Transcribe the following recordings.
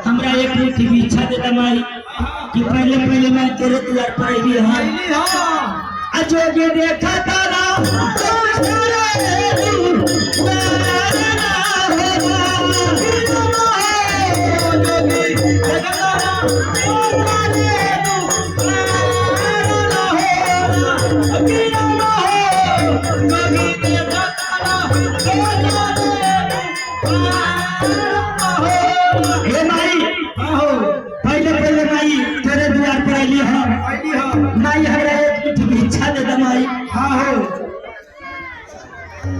हमरा एक मुट्ठी भी इच्छा देता माई कि पहले पहले मैं तेरे द्वार पर आई हाँ अजोगे देखा तारा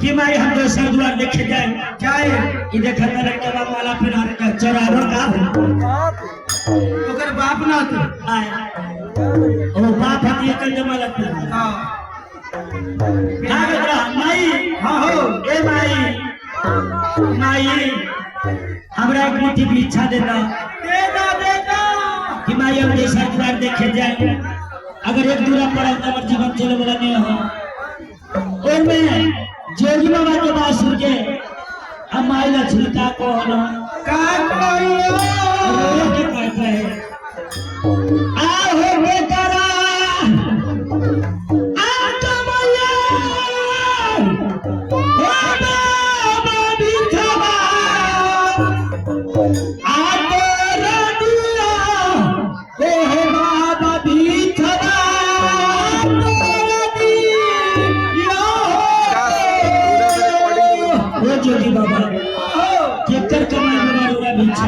कि माई हम दोसर द्वार देखे जाए कि देखा लड़का माला पहना के चोरावर का ओकर बाप ना थे ओ बाप हती एकल जमालत हां का माई हां हो ए माई हमरा एक मुट्ठी भी इच्छा देता कि माई हम दोसर द्वार देखे जाए अगर एक दूरा पड़ा तो हमारा जीवन चले वाला नहीं हो और मैं जोगी बाबा के पास सुन के हम माई लक्ष्मी का कौन का के कहता है आओ बेटारा आ कमला ओ बाबा बिठवा आ तेरा दिया ओ बाबा बिठवा जोगी बाबा केकर कमाई में भिक्षा